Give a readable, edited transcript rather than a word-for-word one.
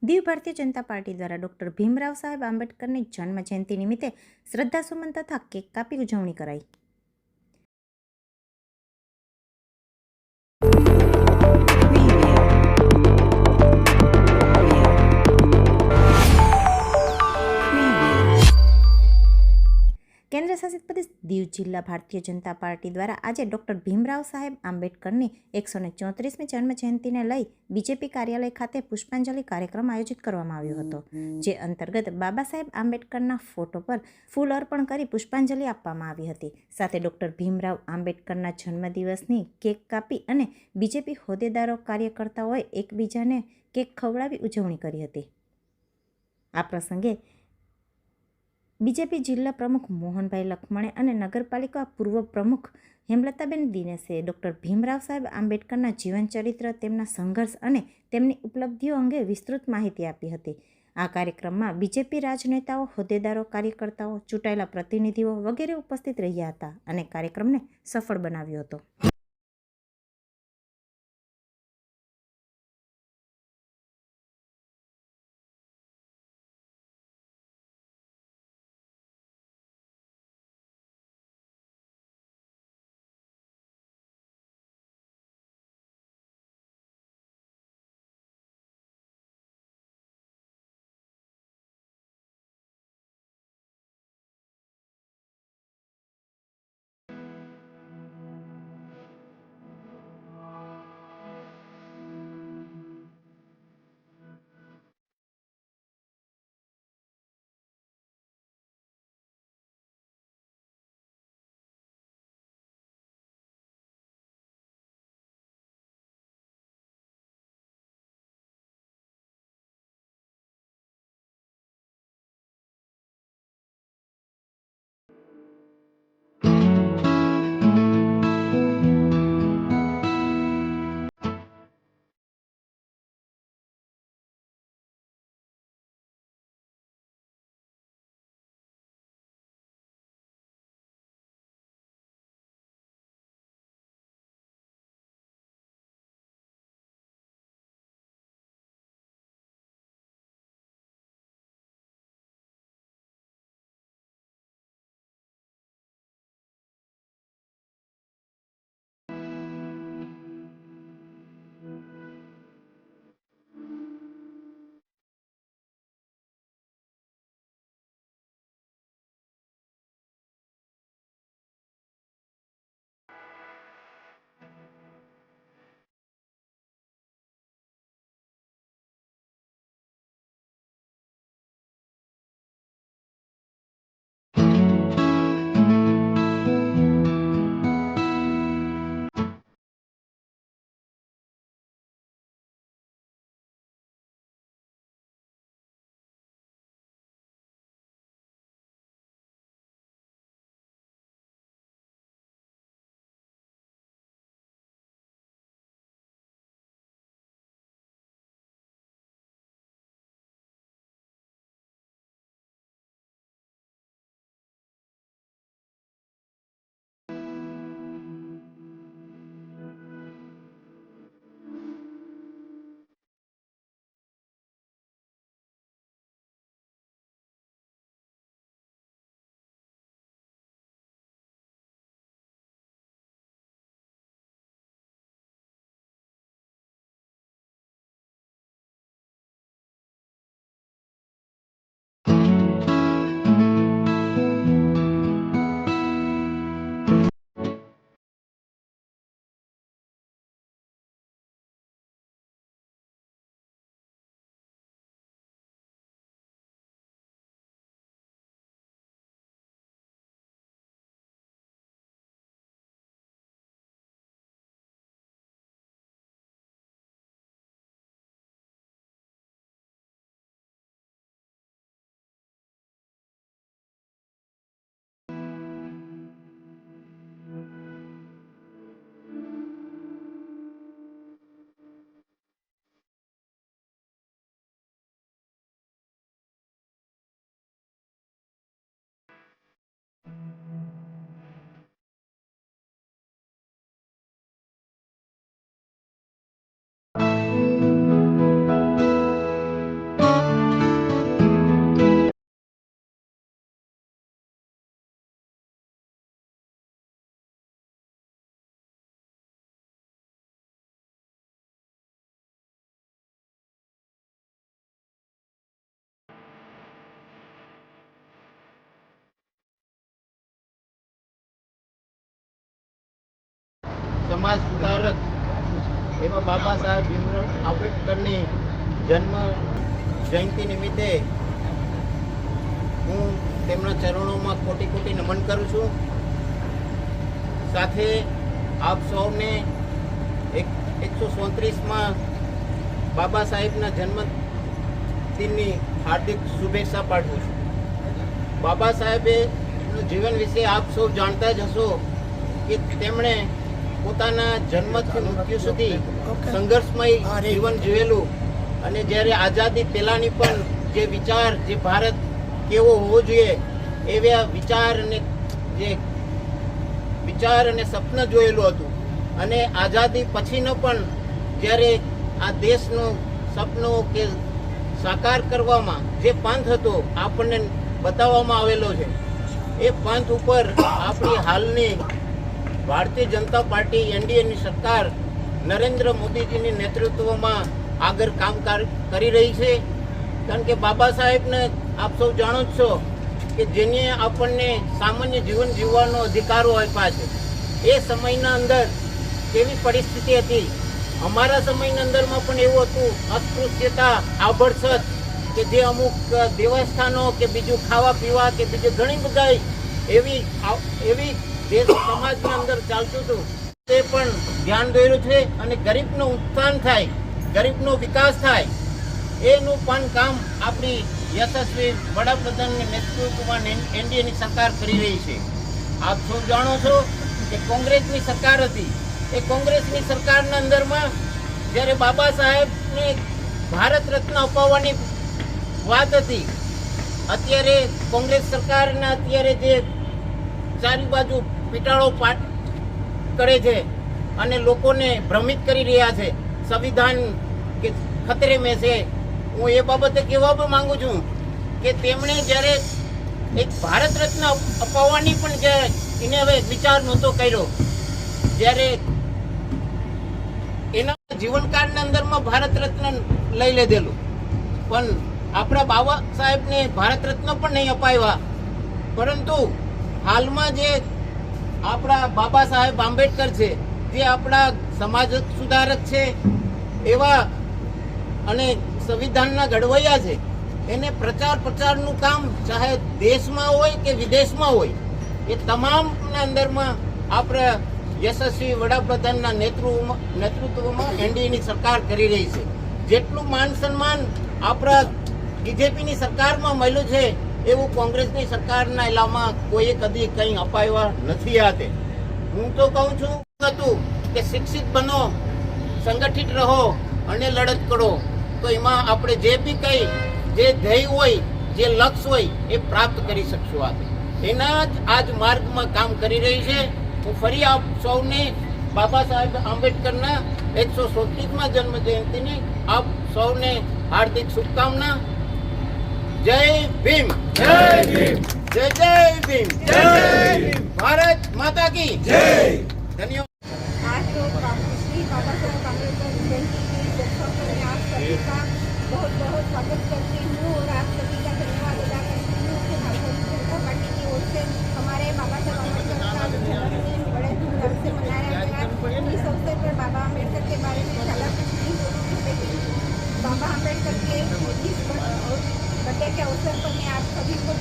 Diu Bharatiya Janata party દ્વારા doctor Bhimrao સાહેબ આંબેડકરની જન્મ જયંતિ નિમિત્તે શ્રદ્ધાસુમન તથા કેક કાપી ઉજવણી કરાઈ. કેન્દ્ર શાસિત પ્રદેશ દીવ જિલ્લા ભારતીય જનતા પાર્ટી દ્વારા આજે ડોક્ટર ભીમરાવ સાહેબ આંબેડકરની 134મી જન્મ જયંતિને લઈ બીજેપી કાર્યાલય ખાતે પુષ્પાંજલિ કાર્યક્રમ આયોજિત કરવામાં આવ્યો હતો. જે અંતર્ગત બાબા સાહેબ આંબેડકરના ફોટો પર ફૂલ અર્પણ કરી પુષ્પાંજલિ આપવામાં આવી હતી. સાથે ડોક્ટર ભીમરાવ આંબેડકરના જન્મદિવસની કેક કાપી અને બીજેપી હોદ્દેદારો કાર્યકર્તાઓએ એકબીજાને કેક ખવડાવી ઉજવણી કરી હતી. આ પ્રસંગે બીજેપી જિલ્લા પ્રમુખ મોહનભાઈ લખમણે અને નગરપાલિકા પૂર્વ પ્રમુખ હેમલતાબેન દિનેશે ડોક્ટર ભીમરાવ સાહેબ આંબેડકરના જીવનચરિત્ર, તેમના સંઘર્ષ અને તેમની ઉપલબ્ધિઓ અંગે વિસ્તૃત માહિતી આપી હતી. આ કાર્યક્રમમાં બીજેપી રાજનેતાઓ, હોદ્દેદારો, કાર્યકર્તાઓ, ચૂંટાયેલા પ્રતિનિધિઓ વગેરે ઉપસ્થિત રહ્યા હતા અને કાર્યક્રમને સફળ બનાવ્યો હતો. સમાજ સુધારક એવા બાબા સાહેબ ભીમરાવ આંબેડકરની જન્મ જયંતિ નિમિત્તે હું તેમના ચરણોમાં કોટી કોટી નમન કરું છું. સાથે આપ સૌને 134માં બાબા સાહેબના જન્મદિનની હાર્દિક શુભેચ્છા પાઠવું છું. બાબા સાહેબનું જીવન વિશે આપ સૌ જાણતા જ હશો કે તેમણે પોતાના જન્મથી મૃત્યુ સુધી સંઘર્ષમય જીવન જીવેલું અને જ્યારે આઝાદી પહેલાંની પણ જે વિચાર, જે ભારત કેવો હોવો જોઈએ એવા વિચાર અને સપન જોયેલું હતું. અને આઝાદી પછીનો પણ જ્યારે આ દેશનું સપનું કે સાકાર કરવામાં જે પંથ હતો આપણને બતાવવામાં આવેલો છે, એ પંથ ઉપર આપણી હાલની ભારતીય જનતા પાર્ટી એનડીએની સરકાર નરેન્દ્ર મોદીજીની નેતૃત્વમાં આગળ કામ કરી રહી છે. કારણ કે બાબા સાહેબને આપ સૌ જાણો જ છો કે જેને આપણને સામાન્ય જીવન જીવવાનો અધિકારો આપ્યા છે. એ સમયના અંદર કેવી પરિસ્થિતિ હતી, અમારા સમયના અંદરમાં પણ એવું હતું, અસ્પૃશ્યતા, આભડછટ કે જે અમુક દેવસ્થાનો કે બીજું ખાવા પીવા કે બીજું ઘણી બધા એવી દેશ સમાજની અંદર ચાલતું હતું. તે પણ ધ્યાન દોર્યું છે અને ગરીબનું ઉત્થાન થાય, ગરીબનો વિકાસ થાય એનું પણ કામ આપણી યશસ્વી વડાપ્રધાનના નેતૃત્વમાં એનડીએની સરકાર કરી રહી છે. આપ સૌ જાણો છો કે કોંગ્રેસની સરકાર હતી. એ કોંગ્રેસની સરકારના અંદરમાં જ્યારે બાબા સાહેબને ભારત રત્ન અપાવવાની વાત હતી, અત્યારે કોંગ્રેસ સરકારના અત્યારે જે ચારી બાજુ પીટાળો પાટ કરે છે અને લોકોને ભ્રમિત કરી રહ્યા છે, સંવિધાન કે ખતરે મેં છે. હું એ બાબતે કહેવા પણ માંગુ છું કે તેમણે જ્યારે એક ભારત રત્ન અપાવવાની પણ જ્યારે એને હવે વિચાર નહોતો કર્યો, જ્યારે એના જીવનકાળના અંદરમાં ભારત રત્ન લઈ લીધેલું, પણ આપણા બાબા સાહેબને ભારત રત્ન પણ નહીં અપાવ્યા. પરંતુ હાલમાં જે આપણા બાબા સાહેબ આંબેડકર છે, જે આપણા સમાજ સુધારક છે એવા અને સંવિધાનના ઘડવૈયા છે, એને પ્રચારનું કામ ચાહે દેશમાં હોય કે વિદેશમાં હોય, એ તમામના અંદરમાં આપણે યશસ્વી વડાપ્રધાનના નેતૃત્વમાં એનડીએની સરકાર કરી રહી છે. જેટલું માન સન્માન આપણા બીજેપીની સરકારમાં મળ્યું છે એવું કોંગ્રેસની સરકારના એલામાં કોઈએ કદી કંઈ અપાવ્યા નથી. આતે હું તો કહું છું કે શિક્ષિત બનો, સંગઠિત રહો અને લડત કરો, તો એમાં આપણે જે બી કંઈ જે ધ્યેય હોય, જે લક્ષ્ય હોય એ પ્રાપ્ત કરી શકશું. આતે એના જ આજ માર્ગમાં કામ કરી રહી છે. હું ફરી આપ સૌને બાબા સાહેબ આંબેડકરના 137માં જન્મ જયંતિની આપ સૌને હાર્દિક શુભકામના. જય ભીમ, જય ભીમ, જય જય ભીમ, જય ભીમ. ભારત માતા કી જય. धन्यवाद. आज तो श्री बाबा साहेब अम्बेडकर जयंती की उत्सव में आप सभी का बहुत बहुत स्वागत करती हूँ और आप सभी का धन्यवाद अदा करती हूँ कि भारतीय जनता पार्टी की ओर से हमारे बाबा साहेब अम्बेडकर का जन्मदिन बड़े धूमधाम से मनाया गया. इस अवसर पर बाबा अम्बेडकर के बारे में ज़्यादा कुछ नहीं बोलूँगी, लेकिन बाबा अम्बेडकर के इस बर्थडे के अवसर पर मैं आप सभी को